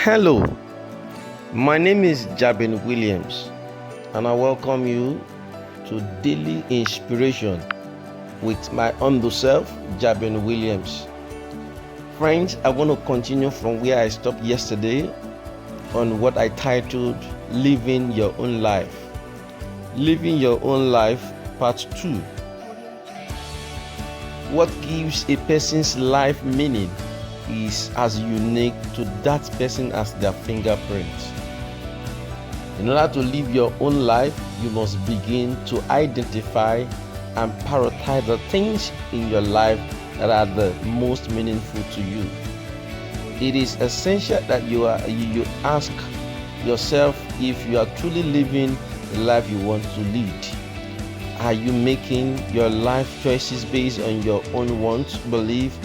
Hello, my name is Jabin Williams, and I welcome you to Daily Inspiration with my humble self, Jabin Williams. Friends, I want to continue from where I stopped yesterday on what I titled Living Your Own Life. Living Your Own Life, Part 2. What gives a person's life meaning is as unique to that person as their fingerprint. In order to live your own life, you must begin to identify and prioritize the things in your life that are the most meaningful to you. It is essential that you ask yourself if you are truly living the life you want to lead. Are you making your life choices based on your own wants, beliefs,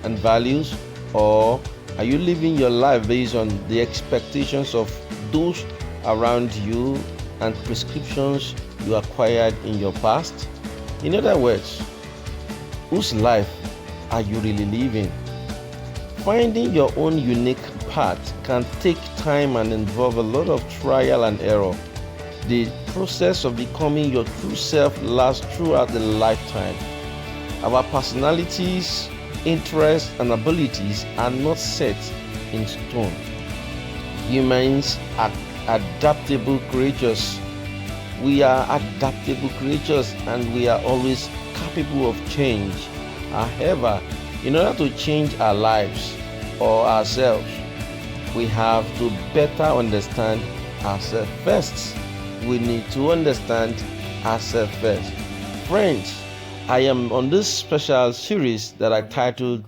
and values? Or are you living your life based on the expectations of those around you and prescriptions you acquired in your past? In other words, whose life are you really living? Finding your own unique path can take time and involve a lot of trial and error. The process of becoming your true self lasts throughout the lifetime. Our personalities, interests, and abilities are not set in stone. Humans are adaptable creatures. We are adaptable creatures and we are always capable of change. However, in order to change our lives or ourselves, we have to better understand ourselves first. We need to understand ourselves first. Friends, I am on this special series that I titled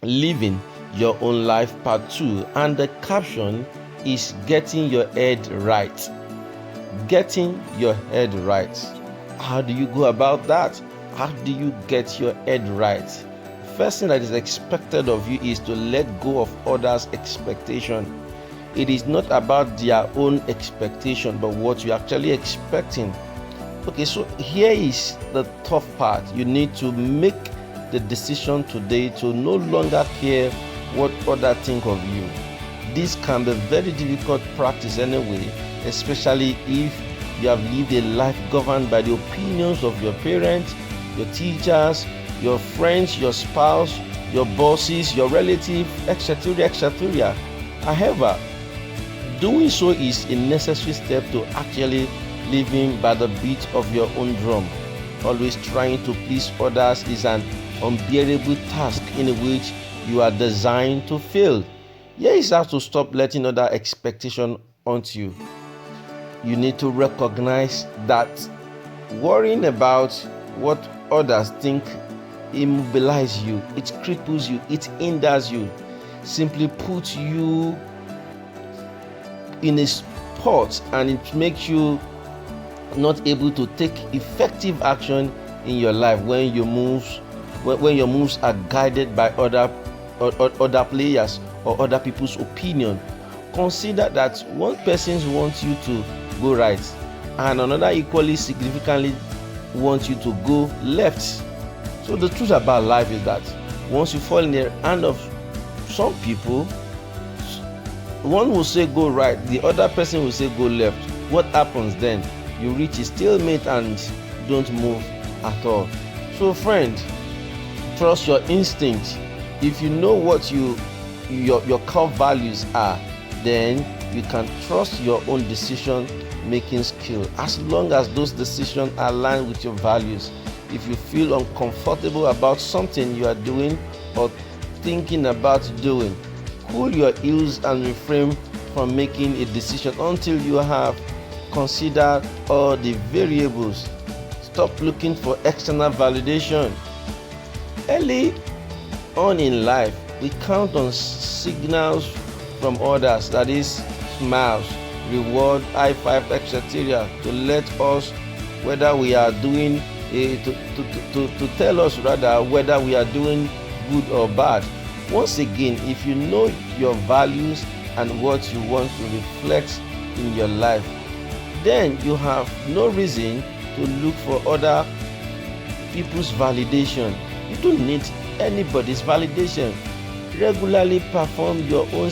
Living Your Own Life Part 2, and the caption is Getting Your Head Right. Getting your head right. How do you go about that? How do you get your head right? First thing that is expected of you is to let go of others' expectation. It is not about their own expectation, but what you're actually expecting. Okay, so here is the tough part. You need to make the decision today to no longer care what others think of you. This can be very difficult practice anyway, especially if you have lived a life governed by the opinions of your parents, your teachers, your friends, your spouse, your bosses, your relatives, etc., etc. However, doing so is a necessary step to actually living by the beat of your own drum. Always trying to please others is an unbearable task in which you are designed to fail. Here is how to stop letting other expectations onto you. You need to recognize that worrying about what others think immobilizes you, it cripples you, it hinders you, simply puts you in a spot, and it makes you not able to take effective action in your life when your moves are guided by other players or other people's opinion. Consider that one person wants you to go right and another equally significantly wants you to go left. So the truth about life is that once you fall in the hand of some people, one will say go right, the other person will say go left. What happens then? You reach a stalemate and don't move at all. So friend, trust your instinct. If you know what your core values are, then you can trust your own decision making skill, as long as those decisions align with your values. If you feel uncomfortable about something you are doing or thinking about doing, cool your heels and refrain from making a decision until you have considered all the variables. Stop looking for external validation. Early on in life, we count on signals from others, that is, smiles, reward, high five, etc., to let us whether we are doing to tell us rather whether we are doing good or bad. Once again, if you know your values and what you want to reflect in your life, then you have no reason to look for other people's validation. You don't need anybody's validation. Regularly perform your own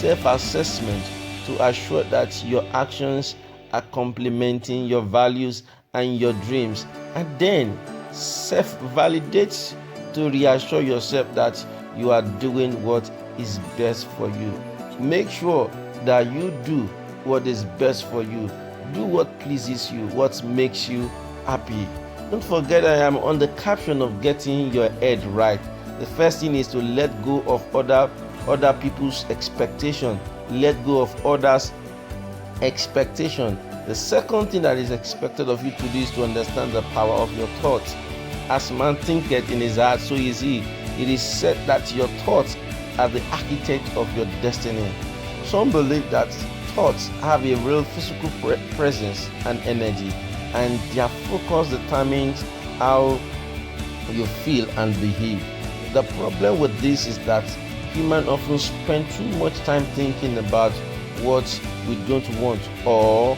self-assessment to assure that your actions are complementing your values and your dreams, and then self-validate to reassure yourself that you are doing what is best for you. Make sure that you do what is best for you. Do what pleases you, what makes you happy. Don't forget, I am on the caption of getting your head right. The first thing is to let go of other people's expectation. Let go of others' expectation. The second thing that is expected of you to do is to understand the power of your thoughts. As man thinketh in his heart, so is he. It is said that your thoughts are the architect of your destiny. Some believe that thoughts have a real physical presence and energy, and their focus determines how you feel and behave. The problem with this is that humans often spend too much time thinking about what we don't want or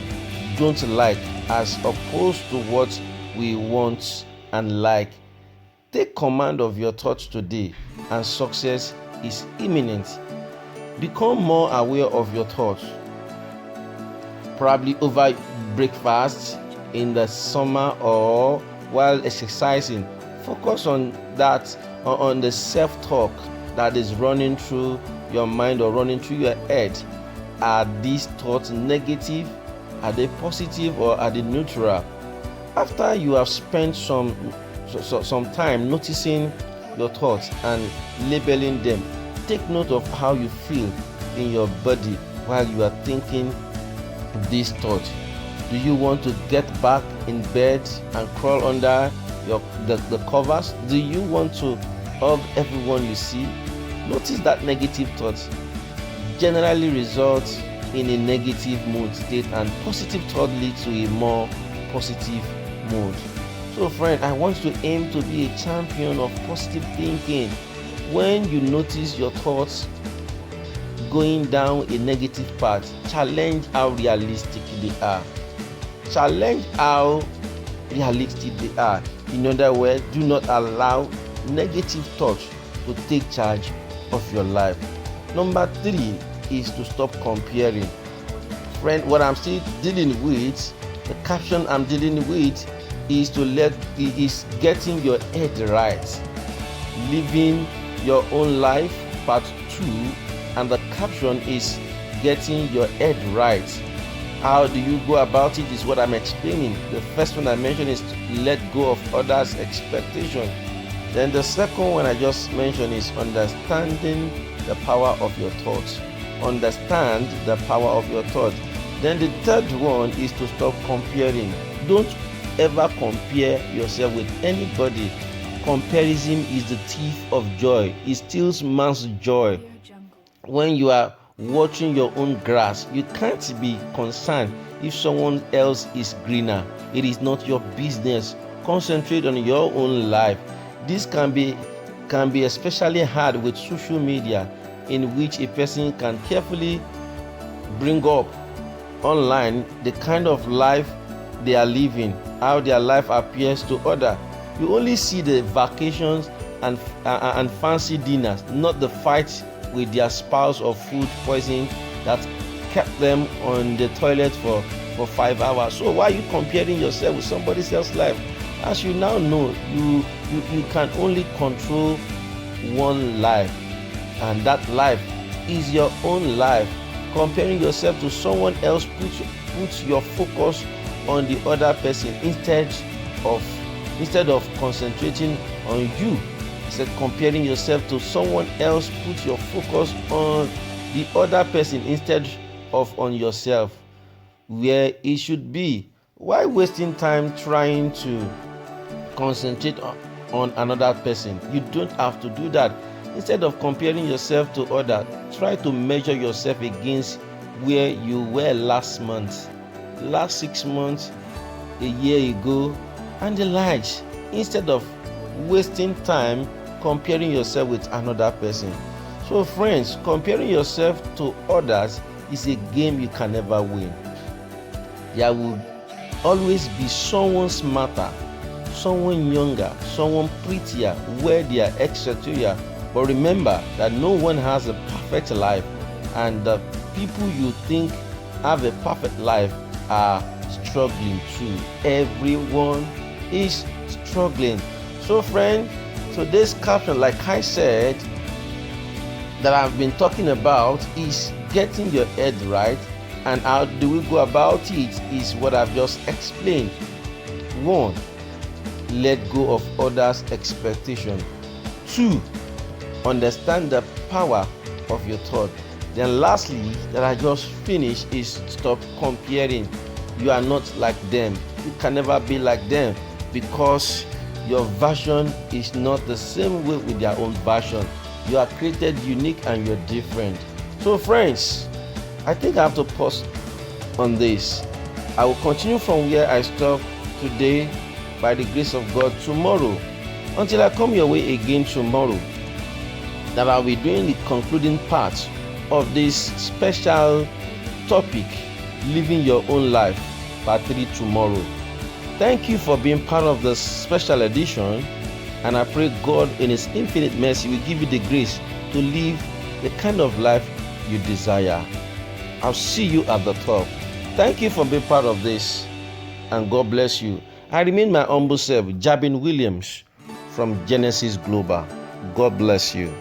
don't like, as opposed to what we want and like. Take command of your thoughts today, and success is imminent. Become more aware of your thoughts. Probably over breakfast, in the summer, or while exercising. Focus on that, on the self-talk that is running through your mind or running through your head. Are these thoughts negative? Are they positive, or are they neutral? After you have spent some time noticing your thoughts and labeling them, take note of how you feel in your body while you are thinking these thoughts. Do you want to get back in bed and crawl under the covers? Do you want to hug everyone you see? Notice that negative thoughts generally result in a negative mood state, and positive thought leads to a more positive mood. So friend, I want you to aim to be a champion of positive thinking. When you notice your thoughts going down a negative path, challenge how realistic they are. Challenge how realistic they are. In other words, do not allow negative thoughts to take charge of your life. Number 3 is to stop comparing. Friend, what I'm still dealing with, the caption I'm dealing with is getting your head right. Living your own life, part 2, and the caption is getting your head right. How do you go about it is what I'm explaining. The first one I mentioned is to let go of others' expectation. Then the second one I just mentioned is understanding the power of your thoughts. Understand the power of your thoughts. Then the third one is to stop comparing. Don't ever compare yourself with anybody. Comparison is the thief of joy. It steals man's joy. When you are watching your own grass, you can't be concerned if someone else is greener. It is not your business. Concentrate on your own life. This can be especially hard with social media, in which a person can carefully bring up online the kind of life they are living, how their life appears to others. You only see the vacations and fancy dinners, not the fights with their spouse or food poisoning that kept them on the toilet for 5 hours. So why are you comparing yourself with somebody else's life? As you now know, you can only control one life, and that life is your own life. Comparing yourself to someone else puts your focus on the other person instead of concentrating on you. Instead, comparing yourself to someone else puts your focus on the other person instead of on yourself, where it should be. Why wasting time trying to concentrate on another person? You don't have to do that. Instead of comparing yourself to others, try to measure yourself against where you were last month, last 6 months, a year ago, and the likes, instead of wasting time comparing yourself with another person. So friends, comparing yourself to others is a game you can never win. There will always be someone smarter, someone younger, someone prettier, wealthier, etc. But remember that no one has a perfect life, and the people you think have a perfect life are struggling too. Everyone is struggling. So friend, today's caption, like I said, that I've been talking about is getting your head right. And how do we go about it is what I've just explained. 1, let go of others' expectation. 2, understand the power of your thought. Then lastly, that I just finished, is stop comparing. You are not like them. You can never be like them, because your version is not the same way with their own version. You are created unique and you're different. So friends, I think I have to pause on this. I will continue from where I stopped today by the grace of God tomorrow, until I come your way again tomorrow, that I'll be doing the concluding part of this special topic, living your own life, part 3 tomorrow. Thank you for being part of this special edition, and I pray God in His infinite mercy will give you the grace to live the kind of life you desire. I'll see you at the top. Thank you for being part of this, and God bless you. I remain my humble self, Jabin Williams from Genesis Global. God bless you.